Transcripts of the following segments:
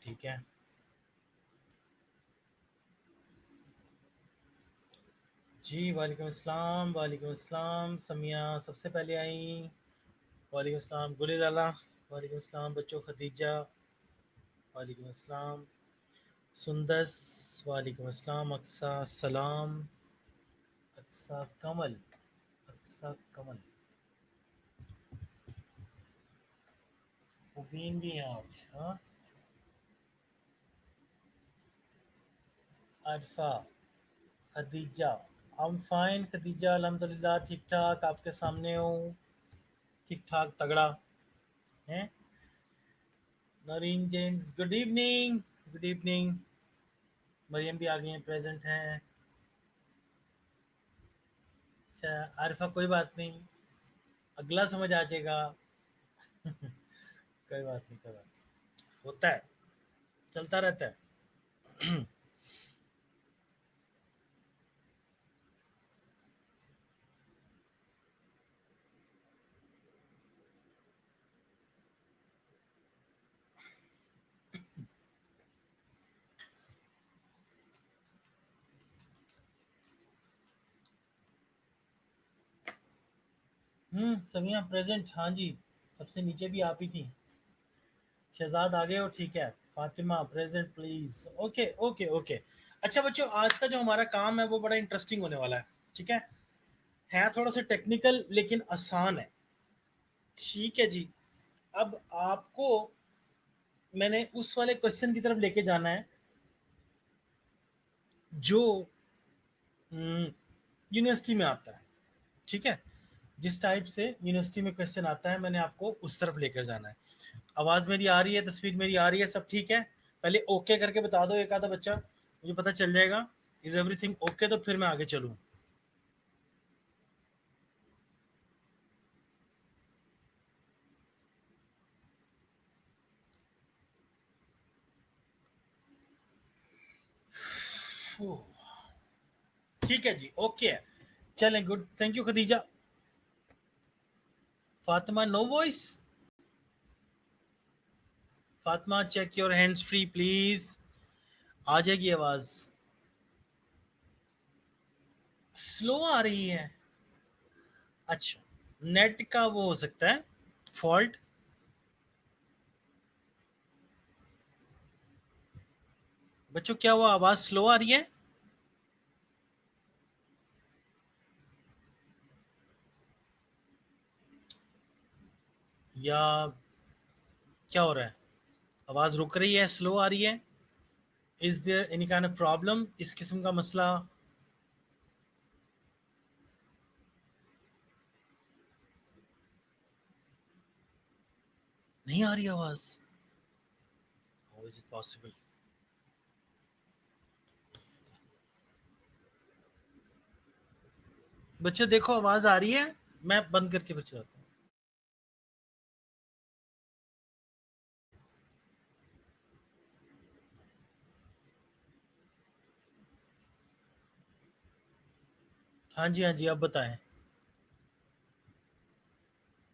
ठीक है जी। वालेकुम अस्सलाम। समिया सबसे पहले आई। वालेकुम अस्सलाम गुलेज़ाला। वालेकुम अस्सलाम बच्चों। खदीजा वालेकुम अस्सलाम। सुंदस वालेकुम अस्सलाम। अक्सा सलाम। अक्सा कमल। अक्सा कमल। मुबीन भी हैं आप। हाँ। अरफा। खदीजा। I'm फाइन खदीजा अल्हम्दुलिल्लाह ठीक ठाक आपके सामने हूँ। ठीक ठाक तगड़ा है। Nareen James good evening. Good evening. Maryam भी आ गई हैं, प्रेजेंट हैं। अच्छा आरिफा कोई बात नहीं, अगला समझ आ जाएगा। कोई बात नहीं, कोई बात नहीं, होता है, चलता रहता है। समिया प्रेजेंट, हाँ जी। सबसे नीचे भी आप ही थी। शहजाद आ गए हो, ठीक है। Fatima present please. Okay okay okay. अच्छा बच्चों, आज का जो हमारा काम है वो बड़ा इंटरेस्टिंग होने वाला है। ठीक है थोड़ा सा टेक्निकल लेकिन आसान है। ठीक है जी। अब आपको मैंने उस वाले क्वेश्चन की तरफ लेके जाना है जो यूनिवर्सिटी में आता है। ठीक है, जिस टाइप से यूनिवर्सिटी में क्वेश्चन आता है मैंने आपको उस तरफ लेकर जाना है। आवाज़ मेरी आ रही है, तस्वीर मेरी आ रही है, सब ठीक है? पहले ओके करके बता दो एक आधा बच्चा, मुझे पता चल जाएगा इज एवरीथिंग ओके, तो फिर मैं आगे चलूँ। ठीक है जी, ओके है। चलें, good, thank you Khadija. Fatima no voice. Fatima check your hands free please. आ जाएगी आवाज। स्लो आ रही है। अच्छा, नेट का वो हो सकता है फॉल्ट। बच्चों क्या वो आवाज स्लो आ रही है या क्या हो रहा है? आवाज रुक रही है, स्लो आ रही है? Is there any kind of problem, इस किस्म का मसला? नहीं आ रही आवाज? How is it possible? बच्चों देखो आवाज आ रही है, मैं बंद करके बच्चों आता हूँ। हाँ जी हाँ जी, अब बताएं।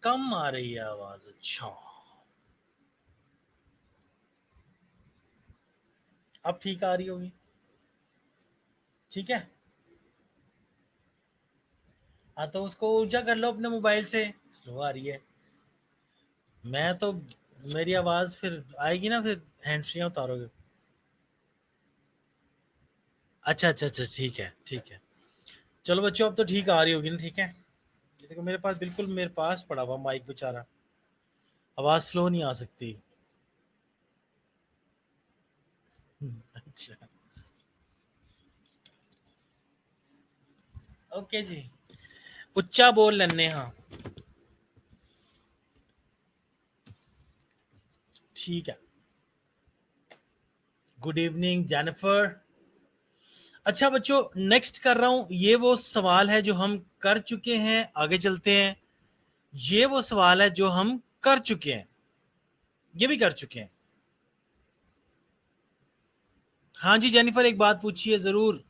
कम आ रही है आवाज, अच्छा। अब ठीक आ रही होगी। ठीक है। हाँ तो उसको ऊंचा कर लो अपने मोबाइल से। स्लो आ रही है। मैं तो, मेरी आवाज फिर आएगी ना, फिर हैंड फ्री उतारोगे? अच्छा अच्छा अच्छा, ठीक है ठीक है। चलो बच्चों अब तो ठीक आ रही होगी ना? ठीक है। ये देखो मेरे पास, बिल्कुल मेरे पास पड़ा हुआ माइक बेचारा, आवाज स्लो नहीं आ सकती। अच्छा। ओके जी, उच्चा बोल लेने। हाँ ठीक है। Good evening Jennifer. अच्छा बच्चों, नेक्स्ट कर रहा हूं, ये वो सवाल है जो हम कर चुके हैं, आगे चलते हैं। ये वो सवाल है जो हम कर चुके हैं, ये भी कर चुके हैं। हाँ जी जेनिफर, एक बात पूछिए जरूर।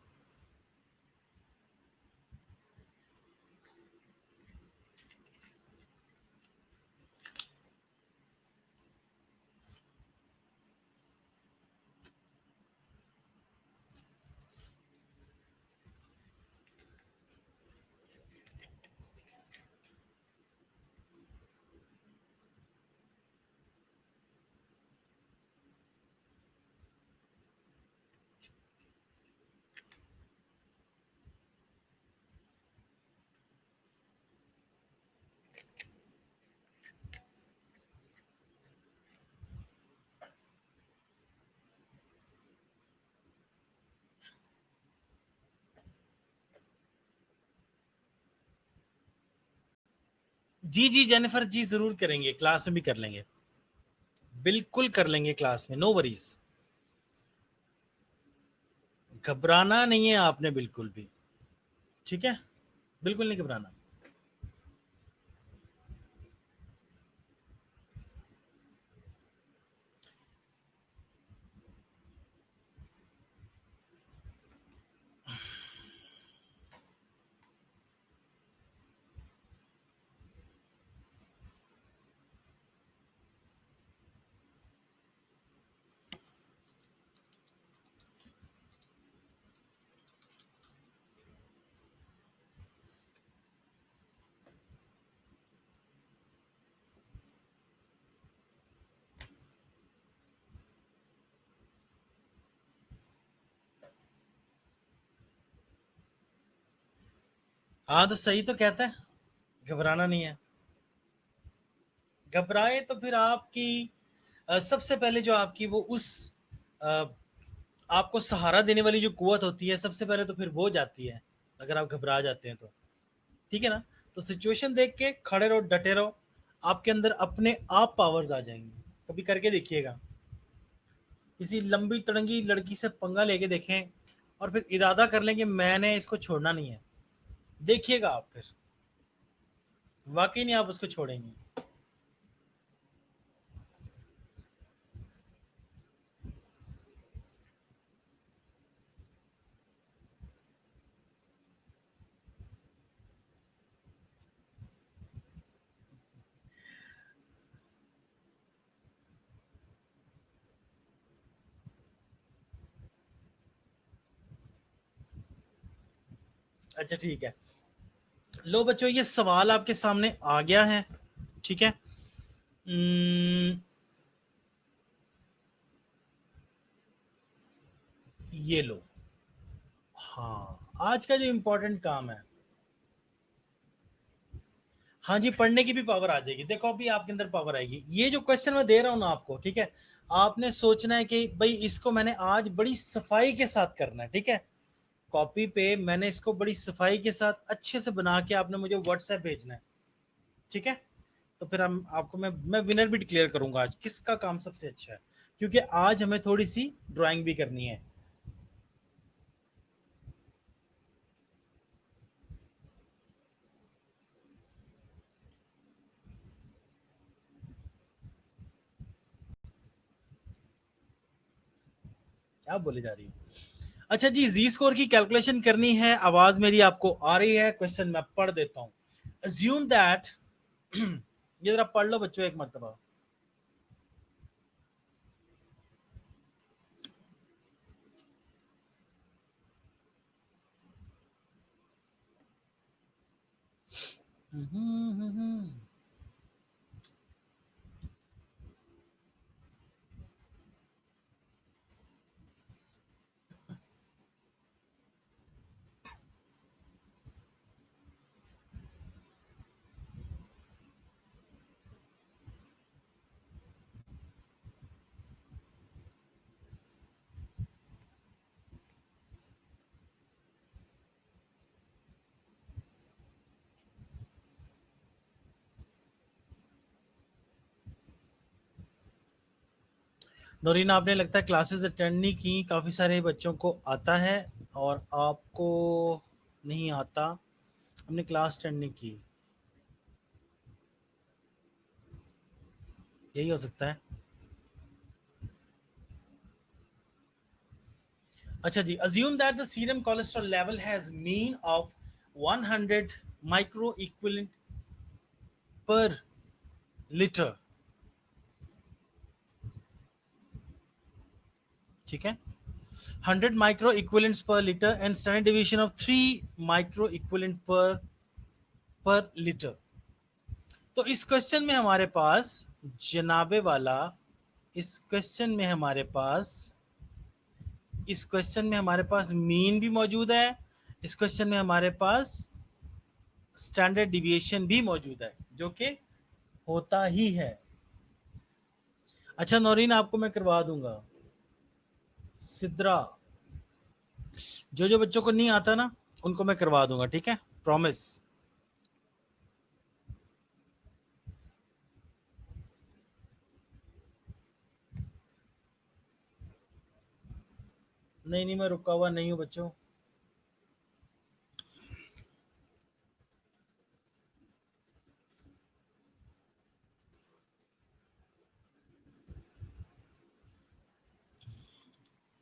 जी जी जेनिफर जी, जरूर करेंगे, क्लास में भी कर लेंगे, बिल्कुल कर लेंगे क्लास में, नो वरीज। घबराना नहीं है आपने बिल्कुल भी, ठीक है, बिल्कुल नहीं घबराना। हाँ तो सही तो कहता है, घबराना नहीं है। घबराए तो फिर आपकी सबसे पहले जो आपकी वो उस अ, आपको सहारा देने वाली जो कुवत होती है, सबसे पहले तो फिर वो जाती है, अगर आप घबरा जाते हैं तो, ठीक है ना। तो सिचुएशन देख के खड़े रहो, डटे रहो, आपके अंदर अपने आप पावर्स आ जाएंगी। कभी करके देखिएगा, किसी लंबी तड़ंगी लड़की से पंगा लेके देखें और फिर इरादा कर लें कि मैंने इसको छोड़ना नहीं है, देखिएगा आप फिर वाकई नहीं आप उसको छोड़ेंगे। अच्छा ठीक है, लो बच्चों ये सवाल आपके सामने आ गया है, ठीक है। ये लो, हाँ आज का जो इम्पोर्टेंट काम है, हाँ जी पढ़ने की भी पावर आ जाएगी। देखो अभी आपके अंदर पावर आएगी, ये जो क्वेश्चन मैं दे रहा हूँ ना आपको, ठीक है, आपने सोचना है कि भाई इसको मैंने आज बड़ी सफाई के साथ करना है, ठीक है। कॉपी पे मैंने इसको बड़ी सफाई के साथ अच्छे से बना के आपने मुझे व्हाट्सएप भेजना है, ठीक है। तो फिर हम आपको मैं विनर भी डिक्लेयर करूंगा आज किसका काम सबसे अच्छा है, क्योंकि आज हमें थोड़ी सी ड्राइंग भी करनी है। क्या बोले जा रही हूँ। अच्छा जी, जी स्कोर की कैलकुलेशन करनी है, आवाज मेरी आपको आ रही है, क्वेश्चन मैं पढ़ देता हूँ। अज्यूम दैट ये जरा पढ़ लो बच्चों एक मरतबा। नोरीना आपने लगता है क्लासेस अटेंड नहीं की, काफ़ी सारे बच्चों को आता है और आपको नहीं आता, हमने क्लास अटेंड नहीं की, यही हो सकता है। अच्छा जी, assume that the serum cholesterol level has mean of 100 micro equivalent per liter, ठीक है, 100 micro equivalents per liter and standard deviation of 3 micro equivalent per liter। तो इस क्वेश्चन में हमारे पास जनाबे वाला, इस क्वेश्चन में हमारे पास, इस क्वेश्चन में हमारे पास मीन भी मौजूद है, इस क्वेश्चन में हमारे पास स्टैंडर्ड डिविएशन भी मौजूद है, जो कि होता ही है। अच्छा नौरीन आपको मैं करवा दूंगा सिद्रा, जो जो बच्चों को नहीं आता ना उनको मैं करवा दूंगा, ठीक है, प्रॉमिस। नहीं नहीं, मैं रुका हुआ नहीं हूँ बच्चों।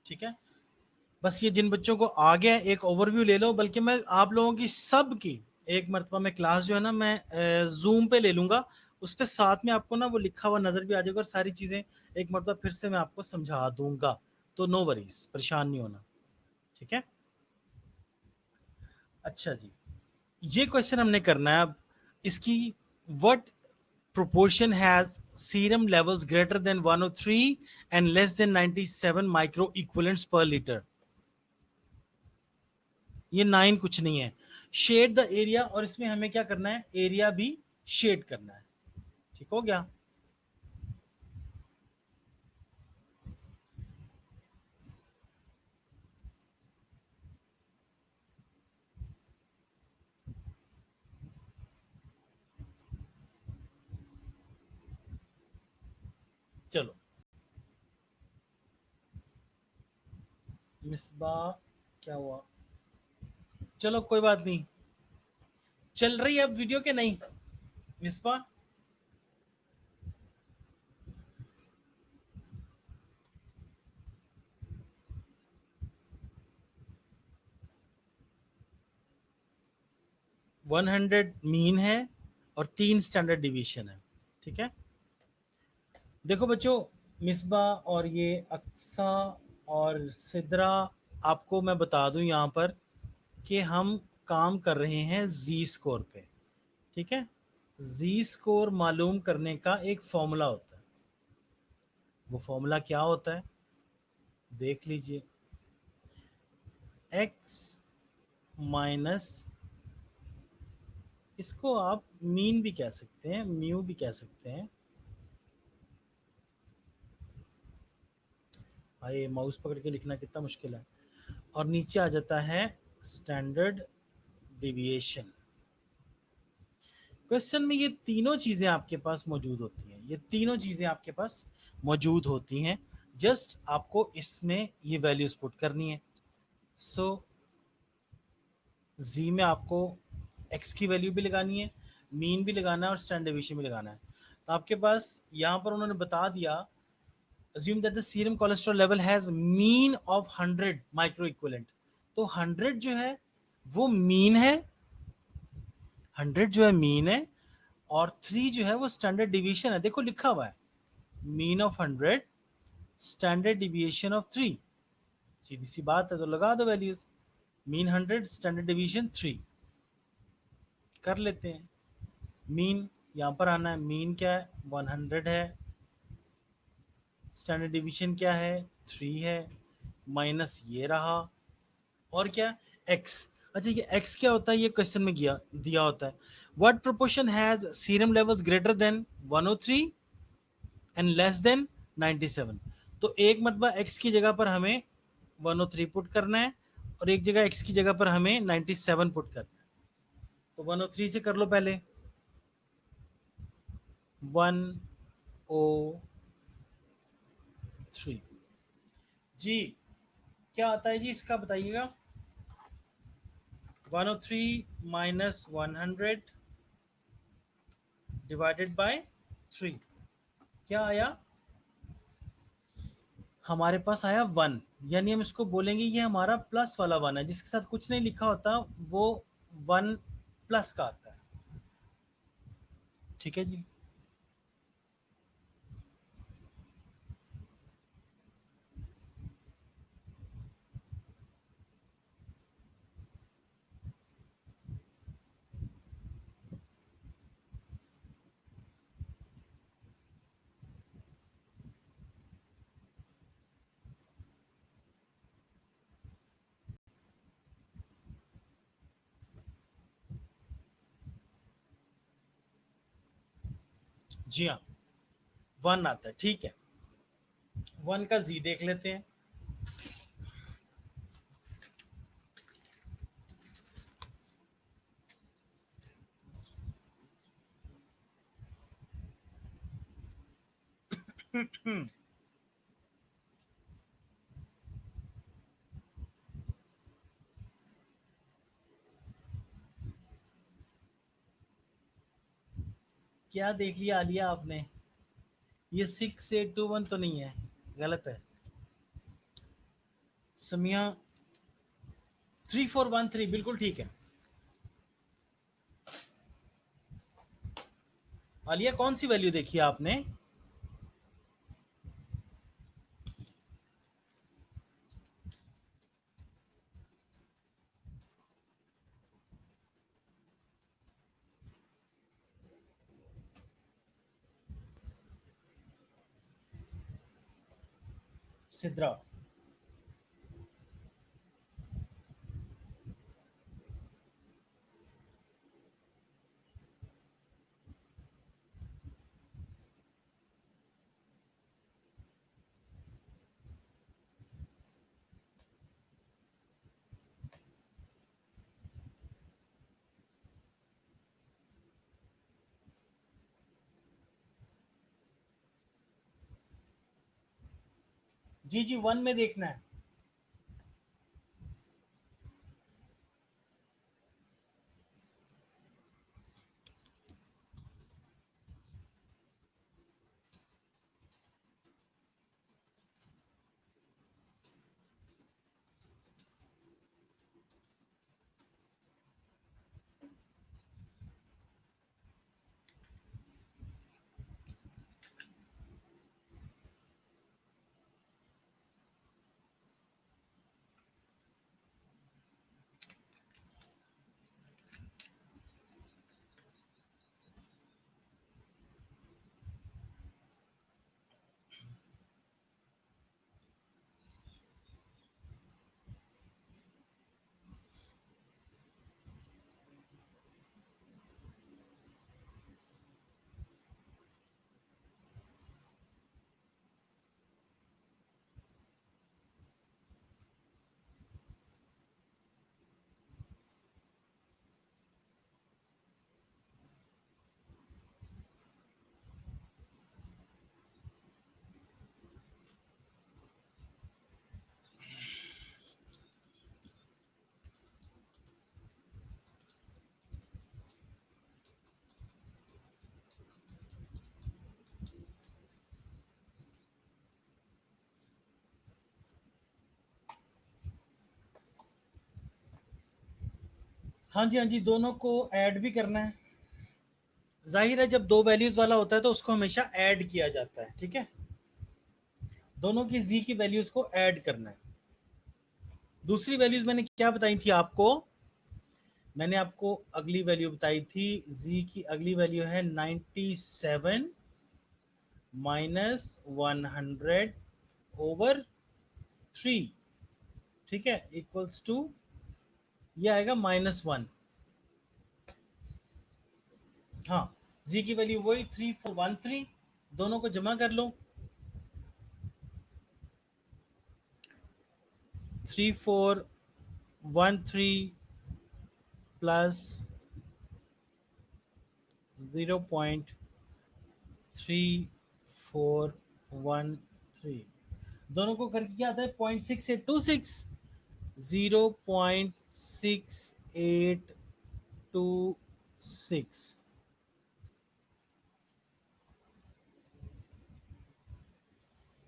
ठीक है, बस ये जिन बच्चों को आ गया एक ओवरव्यू ले लो, बल्कि मैं आप लोगों की सब की एक मरतबा में क्लास जो है ना मैं जूम पे ले लूंगा, उस पे साथ में आपको ना वो लिखा हुआ नजर भी आ जाएगा और सारी चीजें एक मरतबा फिर से मैं आपको समझा दूंगा। तो नो वरीज, परेशान नहीं होना। ठीक है, अच्छा जी, ये क्वेश्चन हमने करना है अब। इसकी what proportion has serum levels greater than 103 and less than 97 micro equivalents per liter? ये 9 कुछ नहीं है। शेड द एरिया, और इसमें हमें क्या करना है, एरिया भी शेड करना है। ठीक हो गया। चलो मिसबा, क्या हुआ? चलो कोई बात नहीं, चल रही है अब वीडियो के नहीं मिसबा? 100 मीन है और 3 स्टैंडर्ड डिवीजन है। ठीक है, देखो बच्चों, मिसबा और ये अक्सा और सिद्रा, आपको मैं बता दूं यहाँ पर कि हम काम कर रहे हैं जी स्कोर पे। ठीक है, जी स्कोर मालूम करने का एक फॉर्मूला होता है। वो फॉर्मूला क्या होता है देख लीजिए, एक्स माइनस, इसको आप मीन भी कह सकते हैं, म्यू भी कह सकते हैं। भाई माउस पकड़ के लिखना कितना मुश्किल है। और नीचे आ जाता है स्टैंडर्ड डिविएशन। क्वेश्चन में ये तीनों चीजें आपके पास मौजूद होती हैं, ये तीनों चीजें आपके पास मौजूद होती हैं। जस्ट आपको इसमें ये वैल्यूज पुट करनी है। सो जी में आपको एक्स की वैल्यू भी लगानी है, मीन भी लगाना है और स्टैंडर्ड डिवीएशन भी लगाना है। तो आपके पास यहाँ पर उन्होंने बता दिया, assume that the serum cholesterol level has mean of 100 micro equivalent. तो 100 जो है वो मीन है, 100 जो है मीन है, और 3 जो है वो स्टैंडर्ड डिवीएशन है। देखो लिखा हुआ है mean of 100, standard deviation of 3। सीधी सी बात है, तो लगा दो वैल्यूज। मीन 100, स्टैंडर्ड डिवीएशन 3, कर लेते हैं। मीन यहाँ पर आना है, मीन क्या है 100 है, स्टैंडर्ड डिवीजन क्या है 3 है, माइनस ये रहा, और क्या एक्स। अच्छा ये एक्स क्या होता है, ये क्वेश्चन में गया दिया होता है, what proportion has serum levels greater than 103 and less than 97? तो एक मरतबा एक्स की जगह पर हमें 103 पुट करना है और एक जगह एक्स की जगह पर हमें 97 पुट करना है। तो 103 से कर लो पहले, 103 जी, क्या आता है जी इसका बताइएगा। 103 माइनस 100 डिवाइडेड बाय 3, क्या आया हमारे पास, आया 1। यानी हम इसको बोलेंगे ये हमारा प्लस वाला 1 है, जिसके साथ कुछ नहीं लिखा होता वो 1 प्लस का आता है। ठीक है जी, जी हाँ 1 आता है। ठीक है, 1 का जी देख लेते हैं। क्या देख लिया आलिया आपने? ये 6821 तो नहीं है, गलत है। समिया 3413 बिल्कुल ठीक है। आलिया कौन सी वैल्यू देखी आपने? सिद्रा। जी जी, वन में देखना है। हाँ जी हाँ जी, दोनों को ऐड भी करना है। जाहिर है जब दो वैल्यूज वाला होता है तो उसको हमेशा ऐड किया जाता है, ठीक है। दोनों की जी की वैल्यूज को ऐड करना है। दूसरी वैल्यूज मैंने क्या बताई थी आपको? मैंने आपको अगली वैल्यू बताई थी, जी की अगली वैल्यू है 97 माइनस 100 ओवर 3, ठीक है, इक्वल्स टू, ये आएगा -1। हाँ, जी की वैल्यू वही 3413, दोनों को जमा कर लो। 3413 प्लस 0.3413, दोनों को करके क्या आता है? 0.6826। 0.6826।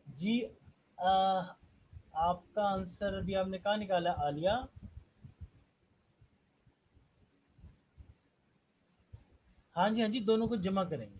जी, आपका आंसर अभी आपने कहाँ निकाला आलिया? हाँ जी हाँ जी, दोनों को जमा करेंगे।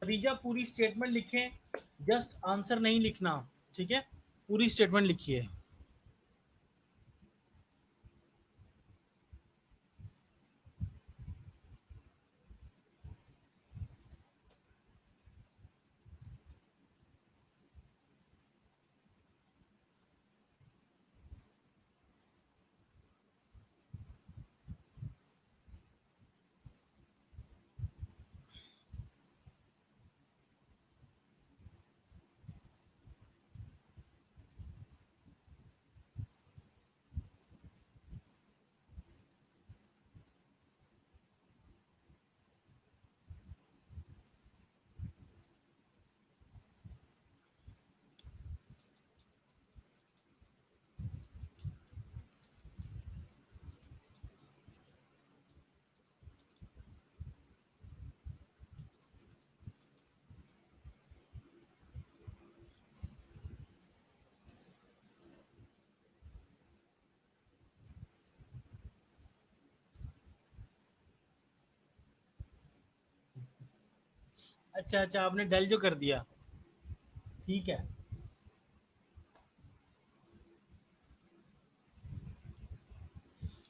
खदीजा पूरी स्टेटमेंट लिखें, जस्ट आंसर नहीं लिखना, ठीक है, पूरी स्टेटमेंट लिखिए। अच्छा अच्छा, आपने डेल जो कर दिया, ठीक है।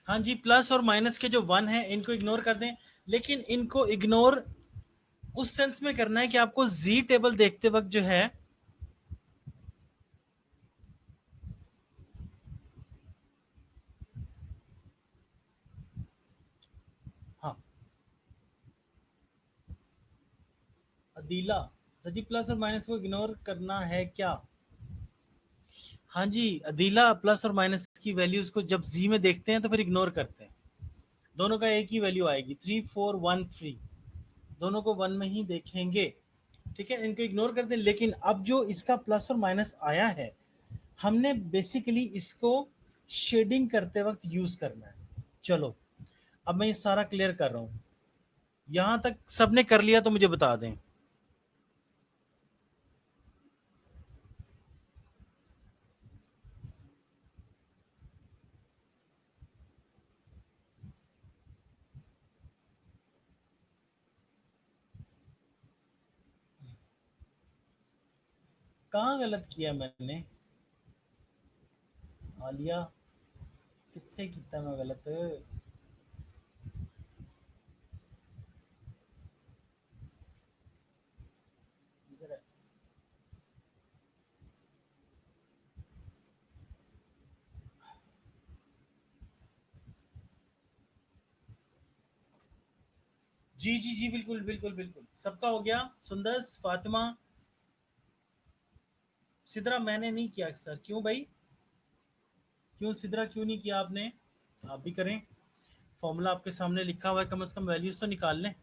हाँ जी, प्लस और माइनस के जो वन है इनको इग्नोर कर दें, लेकिन इनको इग्नोर उस सेंस में करना है कि आपको जी टेबल देखते वक्त जो है, हाँ अदीला, सर जी प्लस और माइनस को इग्नोर करना है क्या? हाँ जी अदीला, प्लस और माइनस की वैल्यूज को जब जी में देखते हैं तो फिर इग्नोर करते हैं, दोनों का एक ही वैल्यू आएगी, 3413, दोनों को वन में ही देखेंगे, ठीक है, इनको इग्नोर कर दें। लेकिन अब जो इसका प्लस और माइनस आया है, हमने बेसिकली इसको शेडिंग करते वक्त यूज करना है। चलो अब मैं ये सारा क्लियर कर रहा हूं, यहां तक सबने कर लिया तो मुझे बता दें। कहाँ गलत किया मैंने? आलिया, कितने कितना मैं गलत? इधर है। जी जी जी, बिल्कुल बिल्कुल बिल्कुल, सबका हो गया। सुंदर, फातिमा, सिद्रा मैंने नहीं किया सर, क्यों भाई? क्यों सिद्रा, क्यों नहीं किया आपने? आप भी करें, फॉर्मूला आपके सामने लिखा हुआ है, कम से कम वैल्यूज तो निकाल लें।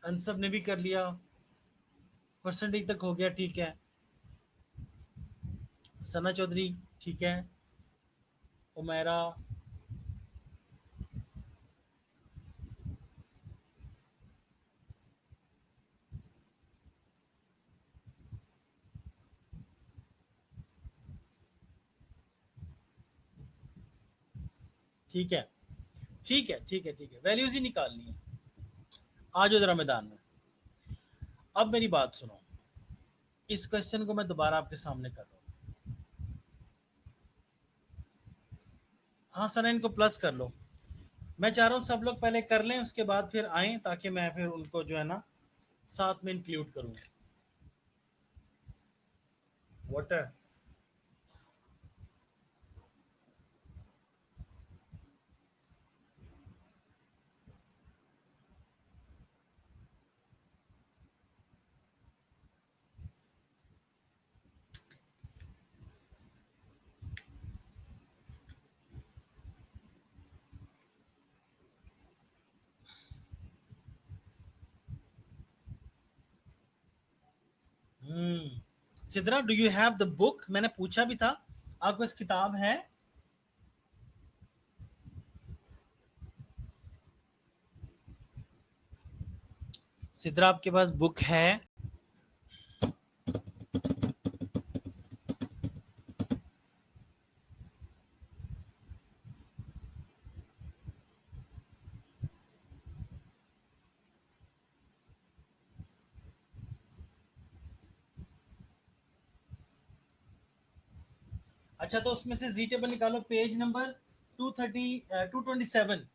अनसब ने भी कर लिया, परसेंटेज तक हो गया, ठीक है। सना चौधरी, ठीक है। उमेरा, ठीक है ठीक है ठीक है ठीक है, वैल्यूज ही निकालनी है। आ जाओ जरा मैदान में। अब मेरी बात सुनो, इस क्वेश्चन को मैं दोबारा आपके सामने कर रहा हूँ। हाँ सर, इनको प्लस कर लो। मैं चाह रहा हूँ सब लोग पहले कर लें, उसके बाद फिर आए, ताकि मैं फिर उनको जो है ना साथ में इंक्लूड करूँ। Water. Sidra, do you have the book? मैंने पूछा भी था, आपके पास किताब है? सिद्रा, आपके पास बुक है? अच्छा, तो उसमें से जी टेबल निकालो, पेज नंबर 230, 227।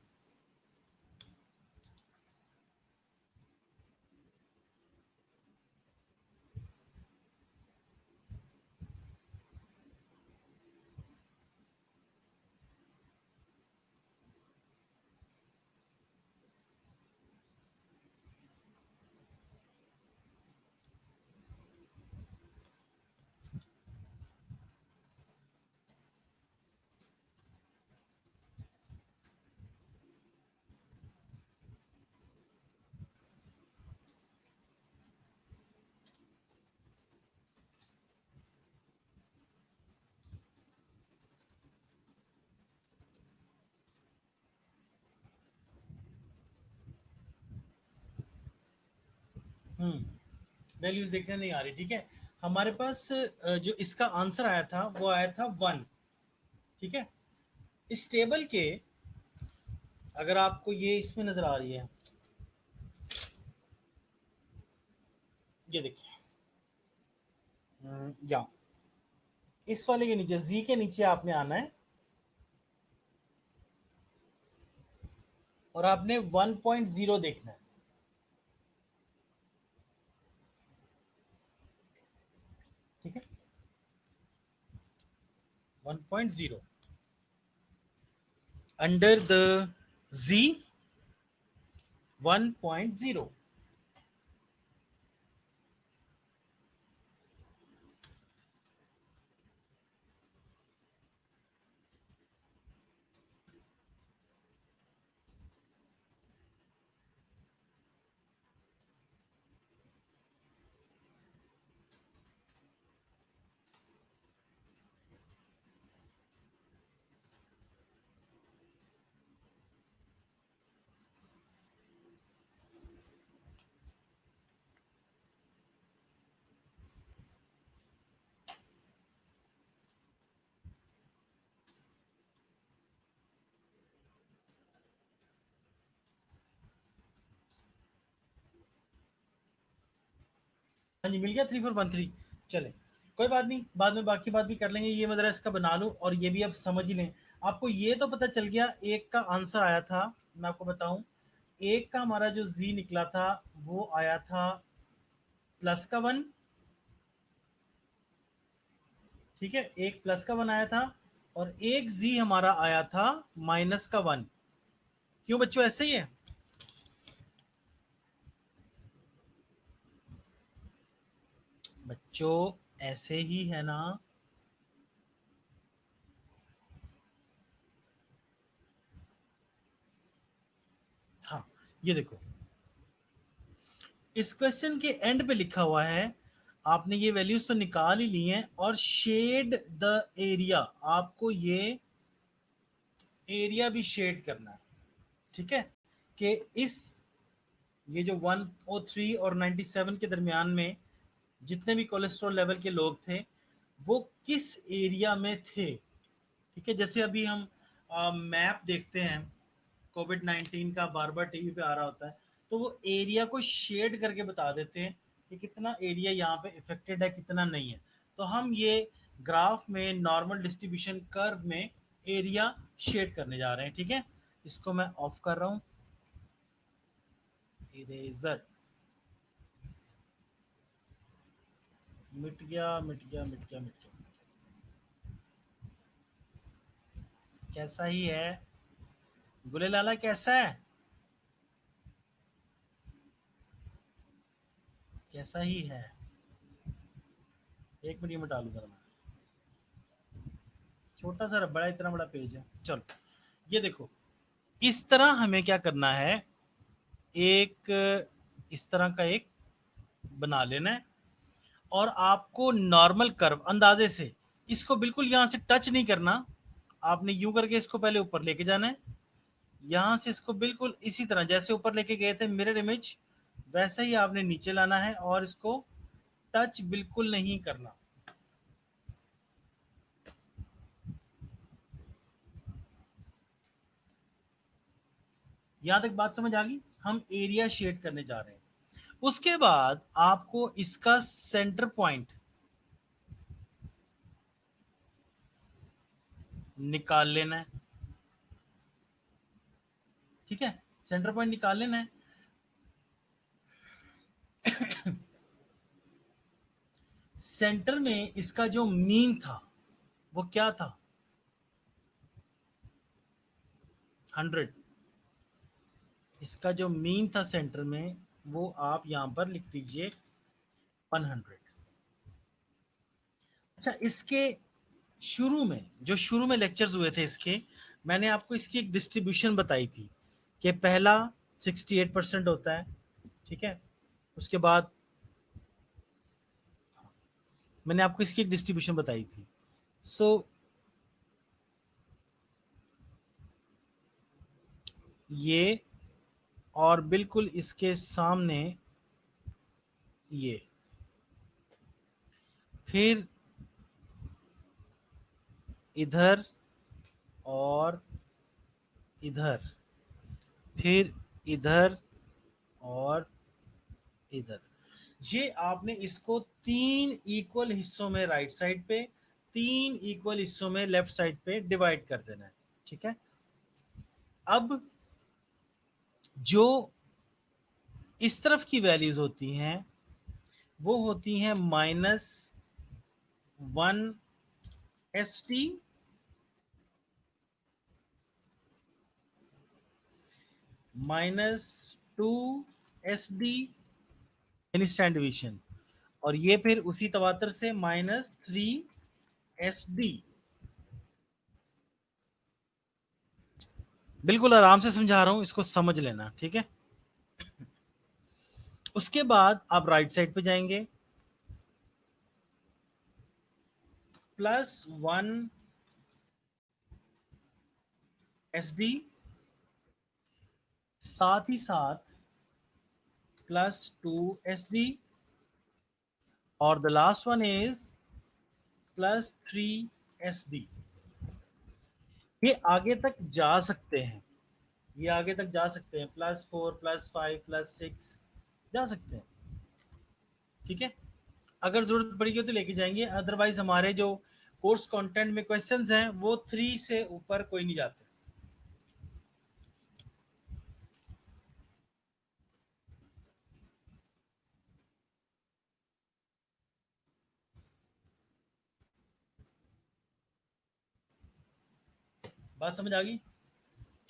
वैल्यूज देखने नहीं आ रही, ठीक है। हमारे पास जो इसका आंसर आया था वो आया था वन, ठीक है। इस टेबल के अगर आपको ये इसमें नजर आ रही है, ये देखिए, या इस वाले के नीचे जी के नीचे आपने आना है और आपने 1.0 देखना है। ठीक है, 1.0 अंडर द जी 1.0। हाँ जी, मिल गया 3413। चले, कोई बात नहीं, बाद में बाकी बात भी कर लेंगे। ये मदरस का बना लूँ और ये भी अब समझ ही लें। आपको ये तो पता चल गया, एक का आंसर आया था, मैं आपको बताऊं, एक का हमारा जो जी निकला था वो आया था प्लस का 1। ठीक है, एक प्लस का 1 आया था और एक जी हमारा आया था माइनस का 1। क्यों बच्चों, ऐसे ही है? बच्चों ऐसे ही है ना? हाँ, ये देखो, इस क्वेश्चन के एंड पे लिखा हुआ है, आपने ये वैल्यूज तो निकाल ही ली हैं और शेड द एरिया, आपको ये एरिया भी शेड करना है। ठीक है, कि इस ये जो 103 और 97 के दरमियान में जितने भी कोलेस्ट्रॉल लेवल के लोग थे वो किस एरिया में थे। ठीक है, जैसे अभी हम मैप देखते हैं कोविड 19 का, बार बार टीवी पे आ रहा होता है, तो वो एरिया को शेड करके बता देते हैं कि कितना एरिया यहाँ पे इफेक्टेड है, कितना नहीं है। तो हम ये ग्राफ में नॉर्मल डिस्ट्रीब्यूशन कर्व में एरिया शेड करने जा रहे हैं। ठीक है, इसको मैं ऑफ कर रहा हूँ, इरेजर, मिट गया मिट गया मिट गया मिट गया। कैसा ही है गुले लाला, कैसा है? कैसा ही है? एक मिनट, ये मिटा लूँ जरा मैं। छोटा सा बड़ा, इतना बड़ा पेज है। चलो, ये देखो, इस तरह हमें क्या करना है, एक इस तरह का एक बना लेना है और आपको नॉर्मल कर्व अंदाजे से इसको बिल्कुल यहां से टच नहीं करना। आपने यूं करके इसको पहले ऊपर लेके जाना है, यहां से इसको बिल्कुल इसी तरह जैसे ऊपर लेके गए थे मिरर इमेज, वैसे ही आपने नीचे लाना है और इसको टच बिल्कुल नहीं करना। यहां तक बात समझ आ गई? हम एरिया शेड करने जा रहे हैं। उसके बाद आपको इसका सेंटर पॉइंट निकाल लेना है। ठीक है, सेंटर पॉइंट निकाल लेना है। सेंटर में इसका जो मीन था वो क्या था? 100। इसका जो मीन था सेंटर में वो आप यहां पर लिख दीजिए 100। अच्छा, इसके शुरू में लेक्चर्स हुए थे इसके, मैंने आपको इसकी एक डिस्ट्रीब्यूशन बताई थी कि पहला 68% होता है। ठीक है, उसके बाद मैंने आपको इसकी एक डिस्ट्रीब्यूशन बताई थी। सो ये, और बिल्कुल इसके सामने ये, फिर इधर और इधर, फिर इधर और इधर। ये आपने इसको 3 इक्वल हिस्सों में राइट साइड पे, 3 इक्वल हिस्सों में लेफ्ट साइड पे डिवाइड कर देना है। ठीक है, अब जो इस तरफ की वैल्यूज होती हैं वो होती हैं -1 SD, -2 SD, यानी स्टैंड डिवीजन, और ये फिर उसी तवातर से -3 SD। बिल्कुल आराम से समझा रहा हूं, इसको समझ लेना, ठीक है। उसके बाद आप राइट साइड पे जाएंगे, +1 SD, साथ ही साथ +2 SD, और the last one is +3 SD। ये आगे तक जा सकते हैं, ये आगे तक जा सकते हैं, +4 +5 +6 जा सकते हैं, ठीक है। अगर जरूरत पड़ेगी तो लेके जाएंगे, अदरवाइज हमारे जो कोर्स कंटेंट में क्वेश्चंस हैं वो 3 से ऊपर कोई नहीं जाते। बात समझ आ गई?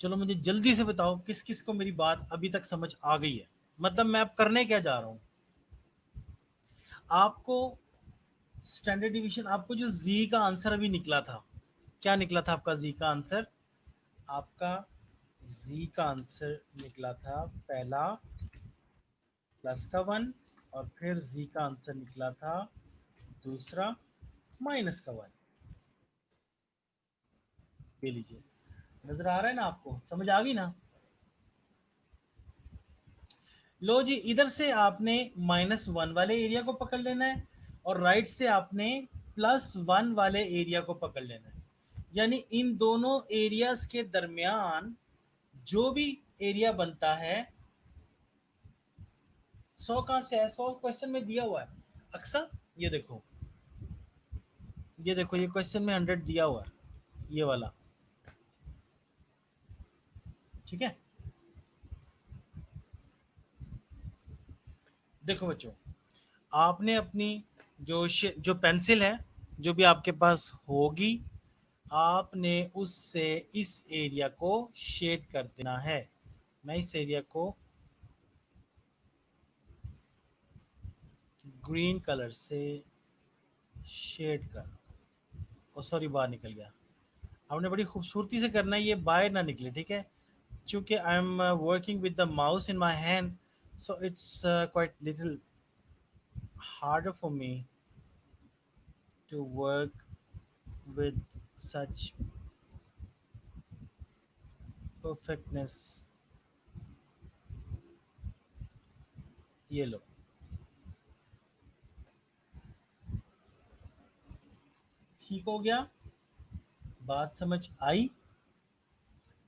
चलो मुझे जल्दी से बताओ किस किस को मेरी बात अभी तक समझ आ गई है, मतलब मैं अब करने क्या जा रहा हूं। आपको स्टैंडर्ड डिवीजन, आपको जो जी का आंसर अभी निकला था, क्या निकला था आपका जी का आंसर? आपका जी का आंसर निकला था पहला +1, और फिर जी का आंसर निकला था दूसरा -1। ये लीजिए, नजर आ रहा है ना आपको, समझ आ गई ना? लो जी, इधर से आपने -1 वाले एरिया को पकड़ लेना है, और राइट से आपने +1 वाले एरिया को पकड़ लेना है। यानी इन दोनों एरियाज के दरमियान जो भी एरिया बनता है, 100 कहां से है? 100 क्वेश्चन में दिया हुआ है अक्सर, ये देखो, ये देखो, ये क्वेश्चन में 100 दिया हुआ है, ये वाला, ठीक है। देखो बच्चों, आपने अपनी जो पेंसिल है, जो भी आपके पास होगी, आपने उससे इस एरिया को शेड कर देना है। मैं इस एरिया को ग्रीन कलर से शेड कर, ओ सॉरी, बाहर निकल गया। आपने बड़ी खूबसूरती से करना है, ये बाहर ना निकले, ठीक है। चूंकि I am working with the mouse in my hand, so it's quite little harder for me to work with such perfectness। ये लो, ठीक हो गया, बात समझ आई?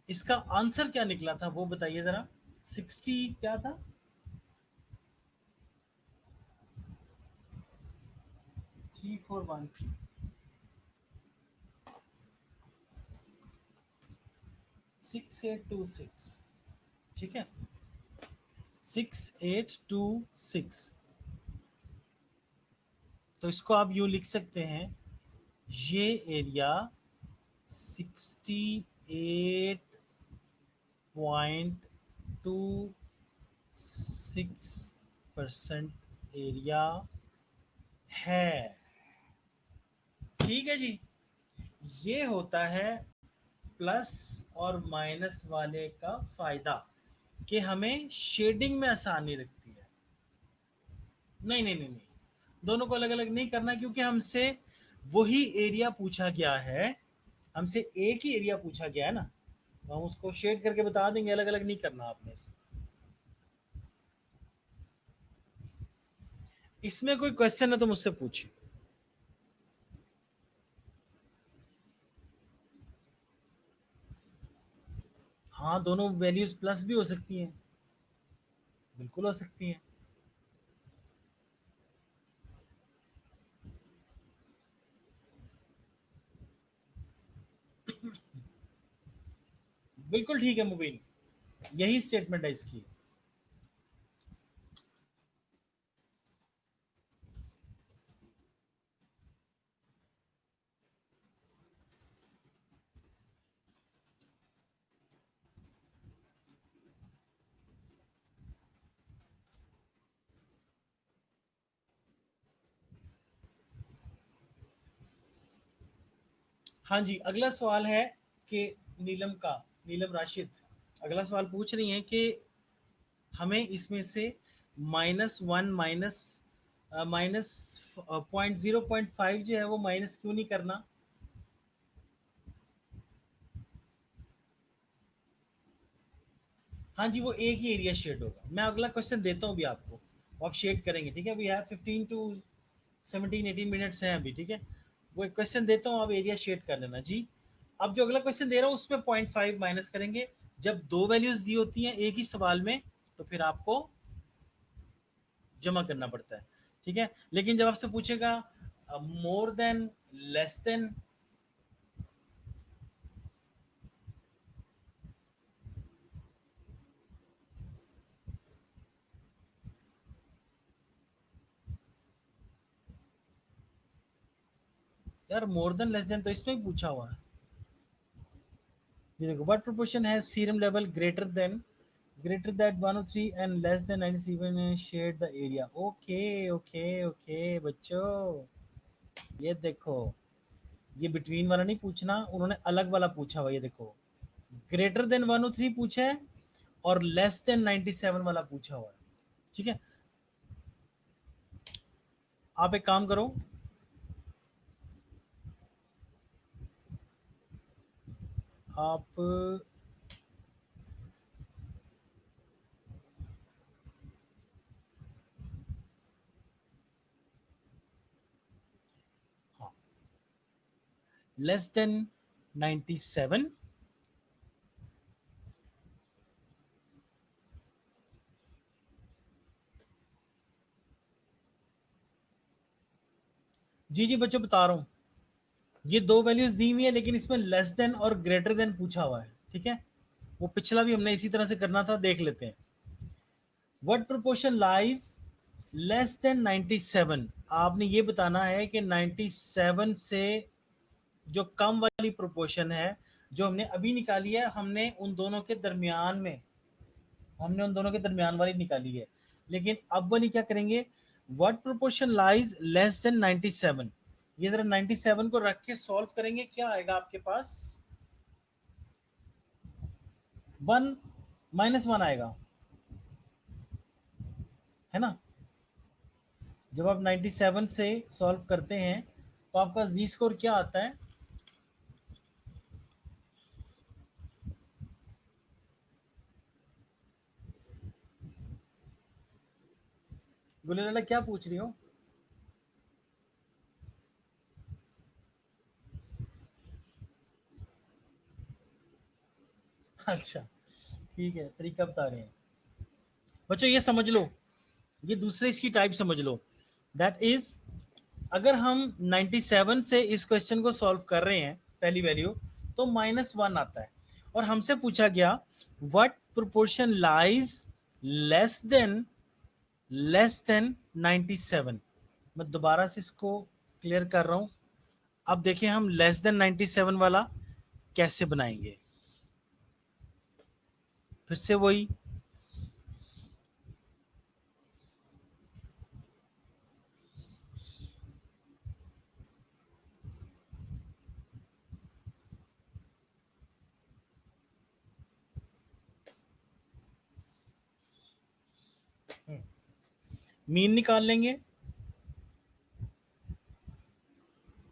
इसका आंसर क्या निकला था वो बताइए जरा। 60 क्या था? 3413, 6826, ठीक है, 6826। तो इसको आप यूं लिख सकते हैं, ये एरिया 68.26% एरिया है, ठीक है जी। ये होता है प्लस और माइनस वाले का फायदा, कि हमें शेडिंग में आसानी लगती है। नहीं नहीं नहीं नहीं, दोनों को अलग अलग नहीं करना, क्योंकि हमसे वही एरिया पूछा गया है, हमसे एक ही एरिया पूछा गया है ना, तो हम उसको शेड करके बता देंगे, अलग अलग नहीं करना आपने इसको। इसमें कोई क्वेश्चन है तो मुझसे पूछिए। हाँ, दोनों वैल्यूज प्लस भी हो सकती हैं, बिल्कुल हो सकती हैं। बिल्कुल ठीक है मुबीन, यही स्टेटमेंट है इसकी। हाँ जी, अगला सवाल है कि नीलम का, नीलम राशिद अगला सवाल पूछ रही हैं कि हमें इसमें से -1 माइनस पॉइंट 0.5 जो है वो माइनस क्यों नहीं करना। हाँ जी, वो एक ही एरिया शेड होगा। मैं अगला क्वेश्चन देता हूँ अभी आपको, वो आप शेड करेंगे, ठीक है। अभी है 15 टू 17-18 मिनट्स हैं अभी, ठीक है। वो एक क्वेश्चन देता हूँ, आप एरिया शेड कर लेना जी। अब जो अगला क्वेश्चन दे रहा हूँ उसमें 0.5 माइनस करेंगे। जब दो वैल्यूज दी होती हैं एक ही सवाल में तो फिर आपको जमा करना पड़ता है, ठीक है। लेकिन जब आपसे पूछेगा मोर देन, लेस देन, यार मोर देन लेस देन तो इसमें ही पूछा हुआ है। ये देखो, what proportion has serum level greater that 103 and less than 97 share the area. Okay okay okay बच्चों, ये देखो, ये बिटवीन वाला नहीं पूछना, उन्होंने अलग वाला पूछा हुआ। ये देखो, ग्रेटर देन 103 पूछा है और लेस देन 97 वाला पूछा हुआ है, ठीक है। आप एक काम करो, आप हाँ, लेस देन 97, जी जी बच्चों बता रहा हूँ। ये दो वैल्यूज दी हुई है लेकिन इसमें लेस देन और ग्रेटर देन पूछा हुआ है, ठीक है। वो पिछला भी हमने इसी तरह से करना था, देख लेते हैं। What proportion lies less than 97, आपने ये बताना है कि 97 से जो कम वाली प्रोपोर्शन है, जो हमने अभी निकाली है, हमने उन दोनों के दरमियान वाली निकाली है। लेकिन अब वाली क्या करेंगे, what proportion lies less than 97, ये जरा 97 को रख के सॉल्व करेंगे, क्या आएगा आपके पास, 1 -1 आएगा, है ना। जब आप 97 से सॉल्व करते हैं तो आपका जी स्कोर क्या आता है। गुलेला क्या पूछ रही हो। अच्छा, ठीक है, तरीका बता रहे हैं बच्चों, ये समझ लो, ये दूसरे इसकी टाइप समझ लो। दैट इज, अगर हम 97 से इस क्वेश्चन को सॉल्व कर रहे हैं पहली वैल्यू, तो -1 आता है। और हमसे पूछा गया what proportion lies less than 97। मैं दोबारा से इसको क्लियर कर रहा हूं। अब देखिए हम लेस देन 97 वाला कैसे बनाएंगे। फिर से वही, मीन निकाल लेंगे,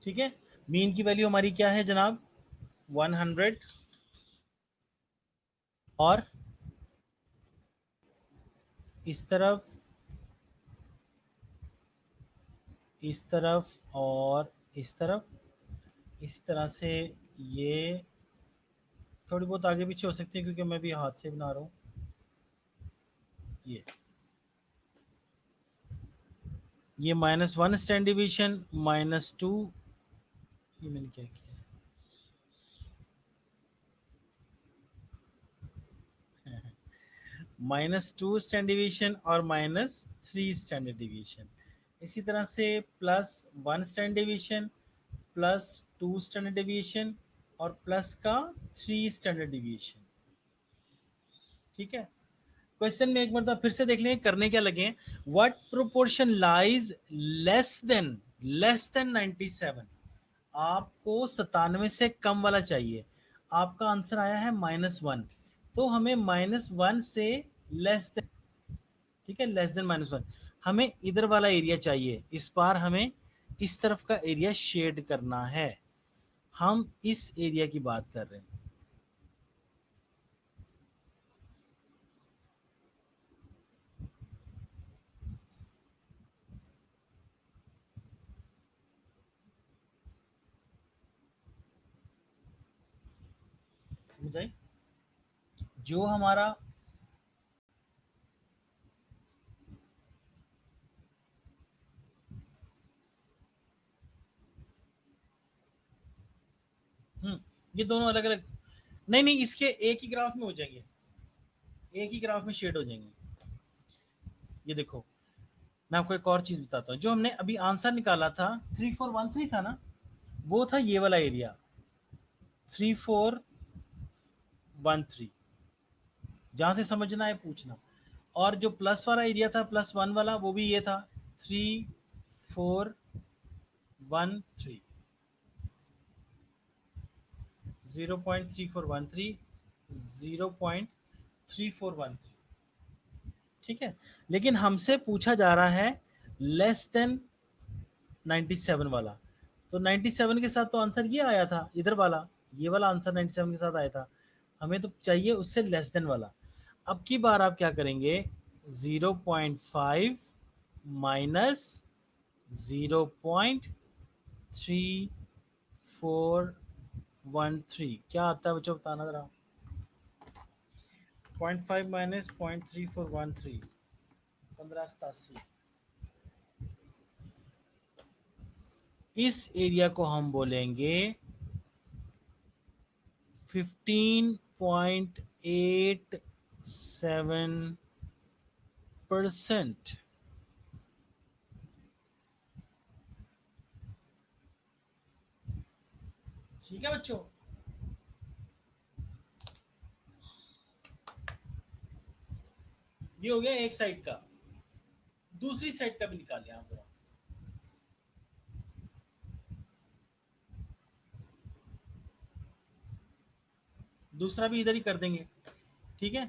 ठीक है। मीन की वैल्यू हमारी क्या है जनाब, 100, और इस तरफ, इस तरफ और इस तरफ, इस तरह से ये थोड़ी बहुत आगे पीछे हो सकती है क्योंकि मैं भी हाथ से बना रहा हूँ। ये -1 स्टैंड डिवीजन, -2, ये मैंने क्या किया, -2 स्टैंड डिवीजन और -3 स्टैंडर्ड डिवीजन। इसी तरह से +1 स्टैंड डिवीजन, +2 स्टैंडर्ड डिवीजन और प्लस का 3 स्टैंडर्ड डिवीजन। ठीक है, क्वेश्चन में एक बार फिर से देख लें करने क्या लगे। What proportion lies less than 97। आपको 97 से कम वाला चाहिए, आपका आंसर आया है -1, तो हमें -1 से लेस देन, ठीक है, लेस देन -1, हमें इधर वाला एरिया चाहिए। इस बार हमें इस तरफ का एरिया शेड करना है, हम इस एरिया की बात कर रहे हैं। समझ आई? जो हमारा ये दोनों अलग अलग, नहीं नहीं, इसके एक ही ग्राफ में हो जाएंगे, एक ही ग्राफ में शेड हो जाएंगे। ये देखो, मैं आपको एक और चीज बताता हूँ। जो हमने अभी आंसर निकाला था 3413 था ना, वो था ये वाला एरिया 3413, जहां से समझना है पूछना। और जो प्लस वाला एरिया था, +1 वाला, वो भी ये था 3413, 0.3413, 0.3413। ठीक है, लेकिन हमसे पूछा जा रहा है लेस देन 97 वाला, तो 97 के साथ तो आंसर ये आया था इधर वाला, ये वाला आंसर 97 के साथ आया था, हमें तो चाहिए उससे लेस देन वाला। अब की बार आप क्या करेंगे, 0.5 माइनस 0.3413, क्या आता है बच्चों बताना जरा। 0.5 माइनस 0.3413, 1587। इस एरिया को हम बोलेंगे 15.87%। ठीक है बच्चों, ये हो गया एक साइड का। दूसरी साइड का भी निकालिए आप जरा। दूसरा भी इधर ही कर देंगे, ठीक है,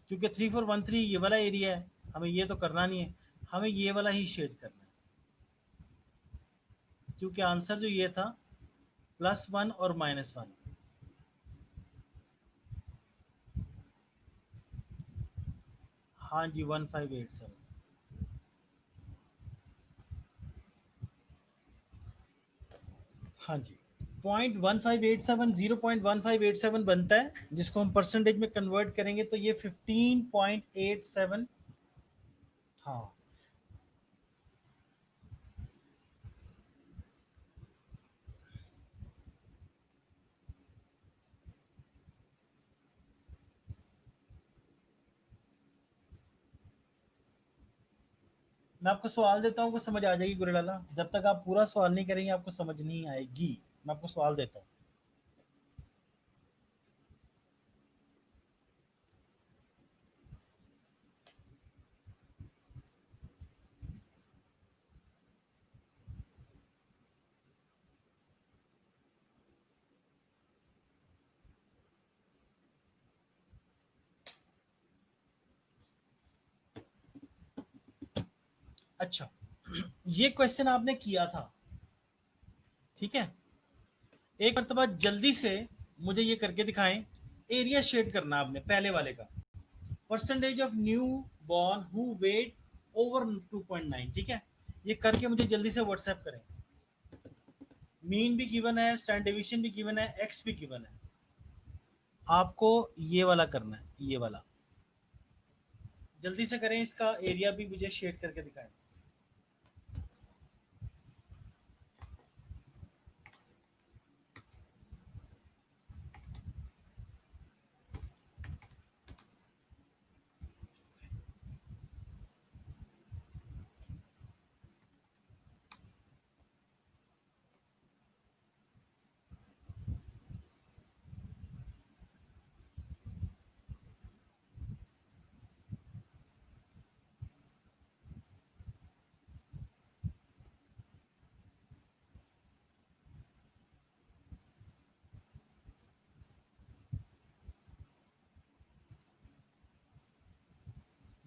क्योंकि 3413 ये वाला एरिया है, हमें ये तो करना नहीं है, हमें ये वाला ही शेड करना है, क्योंकि आंसर जो ये था +1 और -1। हाँ जी, 1587। हाँ जी, 0.1587, 0.1587 बनता है, जिसको हम परसेंटेज में कन्वर्ट करेंगे तो ये 15.87। हाँ, मैं आपको सवाल देता हूँ, आपको समझ आ जाएगी गुरुलाला। जब तक आप पूरा सवाल नहीं करेंगे आपको समझ नहीं आएगी। मैं आपको सवाल देता हूँ। अच्छा, ये क्वेश्चन आपने किया था, ठीक है, एक मरतबा जल्दी से मुझे ये करके दिखाएं। एरिया शेड करना आपने पहले वाले का, percentage of newborn who weight over 2.9, ठीक है, ये करके मुझे जल्दी से व्हाट्सएप करें। मीन भी गिवन है, स्टैंड डेविएशन भी गिवन है, एक्स भी गिवन है। आपको ये वाला करना है, ये वाला जल्दी से करें, इसका एरिया भी मुझे शेड करके दिखाएं।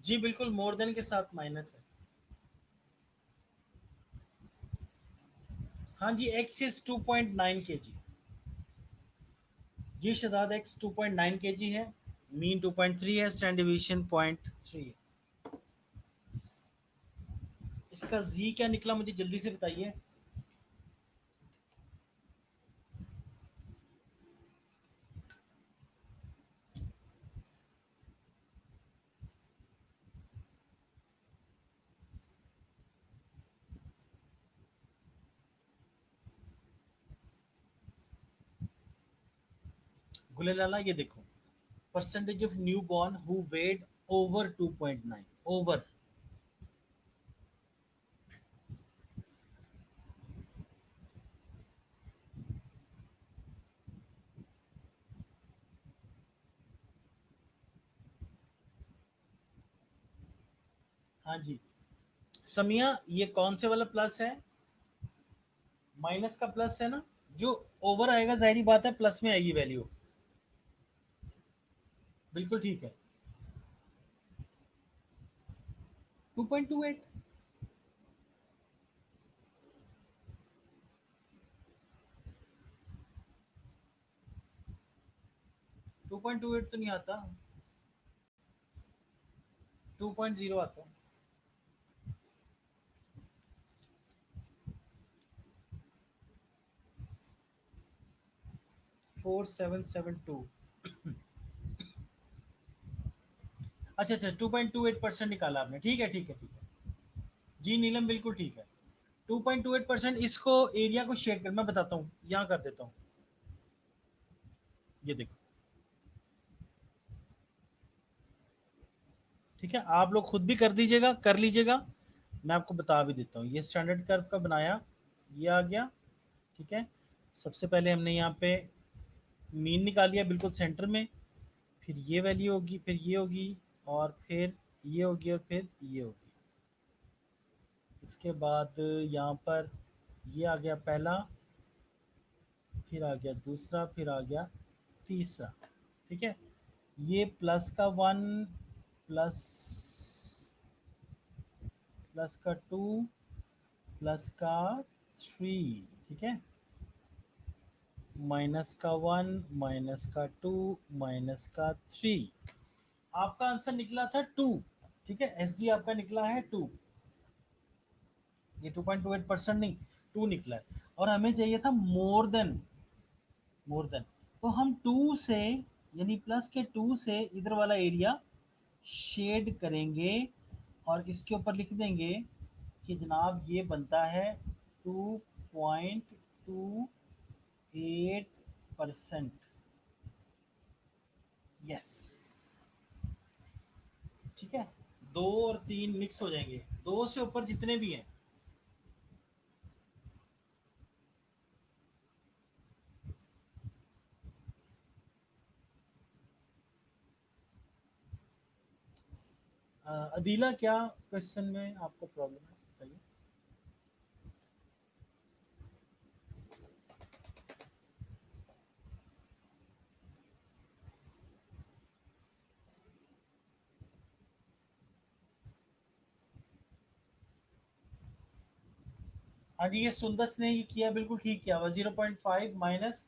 जी बिल्कुल, मोर देन के साथ माइनस है। हाँ जी, एक्स इज 2.9 kg। जी शहजाद, एक्स 2.9 kg है, मीन 2.3 है, स्टैंड डिवीजन 0.3 है। इसका जी क्या निकला मुझे जल्दी से बताइए। गुले लाला ये देखो, percentage of newborn who weight over 2.9, over. हाँ जी समिया, ये कौन से वाला प्लस है? माइनस का प्लस है ना, जो ओवर आएगा जाहिर बात है प्लस में आएगी वैल्यू। बिल्कुल ठीक है। 2.28। 2.28 तो नहीं आता, 2.0 आता है। 4772। अच्छा अच्छा, 2.28% निकाला आपने, ठीक है ठीक है ठीक है। जी नीलम बिल्कुल ठीक है। 2.28%, इसको एरिया को शेड कर, मैं बताता हूँ, यहाँ कर देता हूँ। ये देखो, ठीक है, आप लोग खुद भी कर दीजिएगा, कर लीजिएगा। मैं आपको बता भी देता हूँ, ये स्टैंडर्ड कर्व का बनाया, ये आ गया, ठीक है। सबसे पहले हमने यहाँ पे मीन निकाल लिया बिल्कुल सेंटर में, फिर ये वैल्यू होगी, फिर ये होगी, और फिर ये होगी, और फिर ये होगी। इसके बाद यहाँ पर ये आ गया पहला, फिर आ गया दूसरा, फिर आ गया तीसरा, ठीक है। ये प्लस का 1, प्लस प्लस का 2, प्लस का 3, ठीक है, माइनस का 1, माइनस का 2, माइनस का 3। आपका आंसर निकला था 2, ठीक है, एस डी आपका निकला है 2। ये 2.28% नहीं, 2 निकला है, और हमें चाहिए था मोर देन, मोर देन। तो हम 2 से, यानी प्लस के 2 से इधर वाला एरिया शेड करेंगे, और इसके ऊपर लिख देंगे कि जनाब ये बनता है 2.28%। यस, ठीक है। 2 और 3 मिक्स हो जाएंगे, 2 से ऊपर जितने भी हैं। अदीला, क्या क्वेश्चन में आपको प्रॉब्लम है बताइए। हाँ जी, ये सुंदस ने ये किया, बिल्कुल ठीक किया हुआ। 0.5 माइनस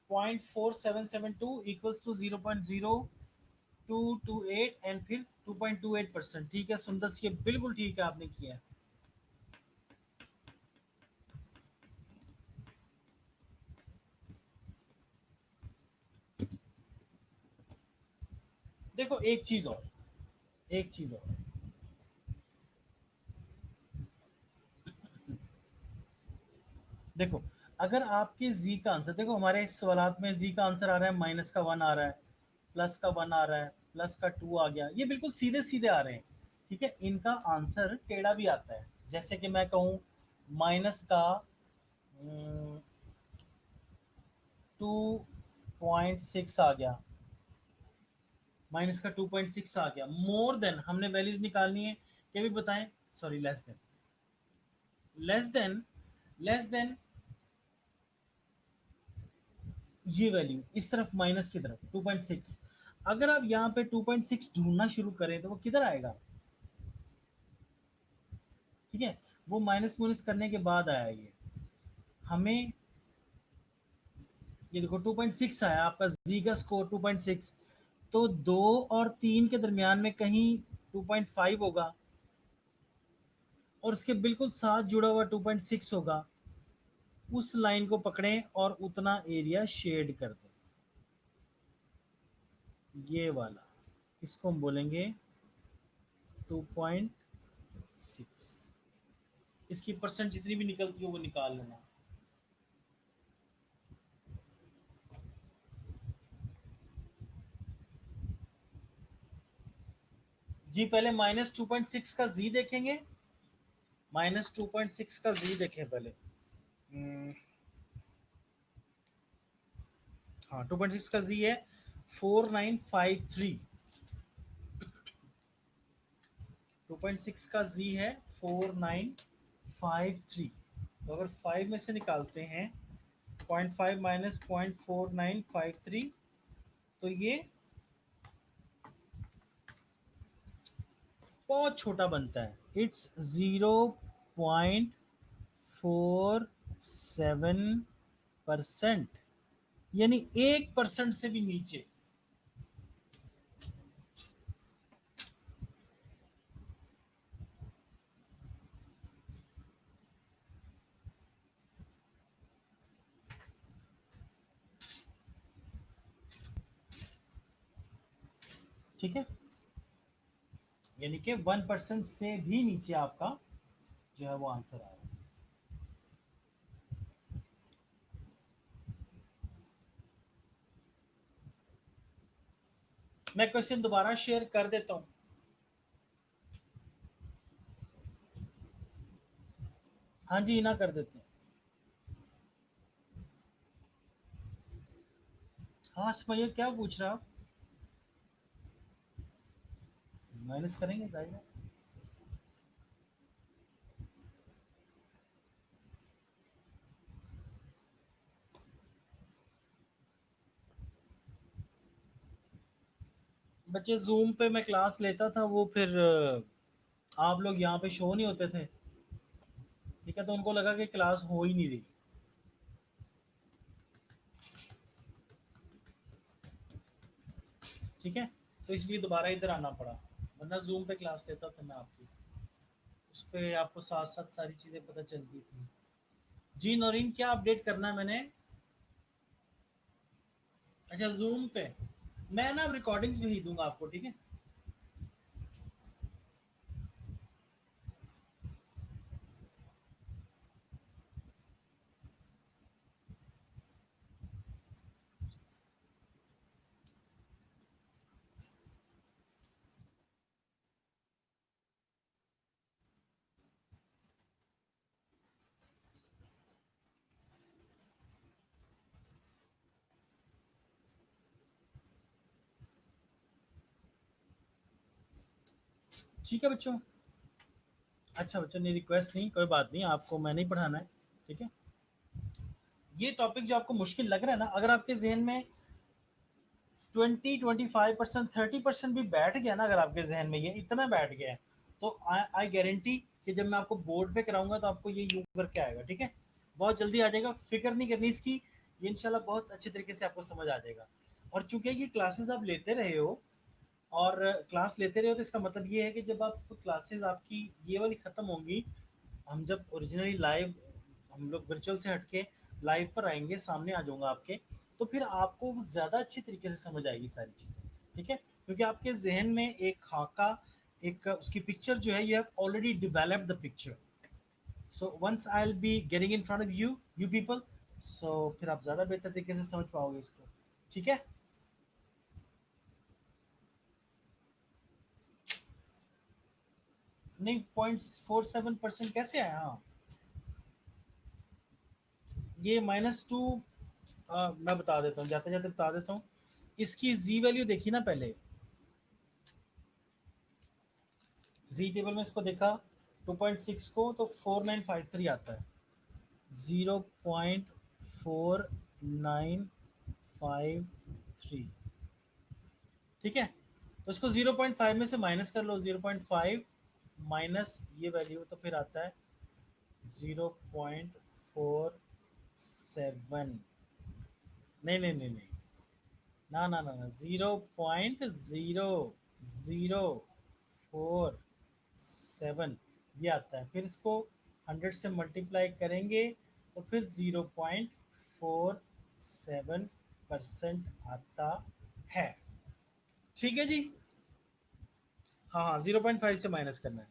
0.4772 इक्वल्स टू 0.0228 एंड फिर 2.28%, ठीक है सुंदस, ये बिल्कुल ठीक है आपने किया है। देखो एक चीज और, एक चीज और, देखो अगर आपके z का आंसर, देखो हमारे सवालात में z का आंसर आ रहा है -1 आ रहा है, +1 आ रहा है, +2 आ गया, ये बिल्कुल सीधे सीधे आ रहे हैं। ठीक है, इनका आंसर टेढ़ा भी आता है। जैसे कि मैं कहूँ माइनस का 2.6 आ गया, -2.6 आ गया, मोर देन हमने वैल्यूज निकालनी है, क्या भी बताएं, sorry less than, less than, less than ये वैल्यू इस तरफ माइनस की तरफ 2.6। अगर आप यहाँ पे 2.6 ढूंढना शुरू करें तो वो किधर आएगा? ठीक है, वो माइनस माइनस करने के बाद आया ये, हमें ये देखो 2.6 आया आपका, जी का स्कोर 2.6, तो 2 और 3 के दरमियान में कहीं 2.5 होगा, और उसके बिल्कुल साथ जुड़ा हुआ 2.6 होगा। उस लाइन को पकड़ें और उतना एरिया शेड कर दें, ये वाला, इसको हम बोलेंगे 2.6। इसकी परसेंट जितनी भी निकलती है वो निकाल लेना। जी पहले -2.6 का जी देखेंगे, -2.6 का जी देखें पहले। हाँ 2.6 का जी है 4953, 2.6 का जी है 4953। तो अगर 5 में से निकालते हैं 0.5 माइनस 0.4953, तो ये बहुत छोटा बनता है, इट्स 0.47%, यानी 1% से भी नीचे। ठीक है, यानी कि 1% से भी नीचे आपका जो है वो आंसर आएगा। मैं क्वेश्चन दोबारा शेयर कर देता हूं। हाँ जी, ना कर देते हैं। हाँ भैया क्या पूछ रहा आप? माइनस करेंगे जाएगा। बच्चे जूम पे मैं क्लास लेता था, वो फिर आप लोग यहाँ पे शो नहीं होते थे। ठीक है, तो उनको लगा कि क्लास हो ही नहीं रही। ठीक है, तो इसलिए दोबारा इधर आना पड़ा, वरना जूम पे क्लास लेता था मैं आपकी, उस पर आपको साथ साथ सारी चीज़ें पता चलती थी। जी नौरीन, क्या अपडेट करना है मैंने? अच्छा जूम पे मैं ना रिकॉर्डिंग्स भेज दूंगा आपको, ठीक है। ठीक है बच्चों। अच्छा बच्चों, नहीं रिक्वेस्ट नहीं, कोई बात नहीं, आपको मैं नहीं पढ़ाना है। ठीक है, ये टॉपिक जो आपको मुश्किल लग रहा है ना, अगर आपके जहन में 20-25%, 30% भी बैठ गया ना, अगर आपके जहन में ये इतना बैठ गया है, तो आई गारंटी कि जब मैं आपको बोर्ड पे कराऊंगा तो आपको ये यूं करके आएगा। ठीक है, बहुत जल्दी आ जाएगा, फिक्र नहीं करनी इसकी, ये इंशाल्लाह बहुत अच्छे तरीके से आपको समझ आ जाएगा। और चूंकि ये क्लासेस आप लेते रहे हो, और क्लास लेते रहे हो, तो इसका मतलब ये है कि जब आप क्लासेस आपकी ये वाली ख़त्म होंगी, हम जब ओरिजिनली लाइव, हम लोग वर्चुअल से हटके लाइव पर आएंगे, सामने आ जाऊंगा आपके, तो फिर आपको ज़्यादा अच्छी तरीके से समझ आएगी सारी चीज़ें। ठीक है, क्योंकि आपके जहन में एक खाका, एक उसकी पिक्चर जो है, you have already developed the picture. So once I will be getting in front of you people, so फिर आप ज़्यादा बेहतर तरीके से समझ पाओगे इसको. ठीक है. नहीं, 0.47% कैसे आया? हाँ, ये -2. मैं बता देता हूँ, जाते जाते बता देता हूँ. इसकी जी वैल्यू देखी ना पहले, जी टेबल में इसको देखा 2.6 को, तो 4953 आता है. 0.4953. ठीक है. तो इसको 0.5 में से माइनस कर लो. 0.5 माइनस ये वैल्यू, तो फिर आता है 0.47. नहीं नहीं नहीं नहीं, ना ना ना ना, 0.0047 ये आता है. फिर इसको 100 से मल्टीप्लाई करेंगे तो फिर 0.47% आता है. ठीक है जी. हाँ हाँ, 0.5 से माइनस करना है.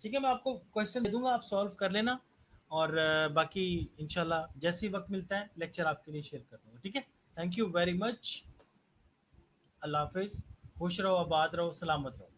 ठीक है, मैं आपको क्वेश्चन दे दूंगा, आप सॉल्व कर लेना. और बाकी इंशाल्लाह जैसे ही वक्त मिलता है लेक्चर आपके लिए शेयर कर दूंगा. ठीक है. Thank you very much. अल्लाह हाफिज़. खुश रहो, आबाद रहो, सलामत रहो.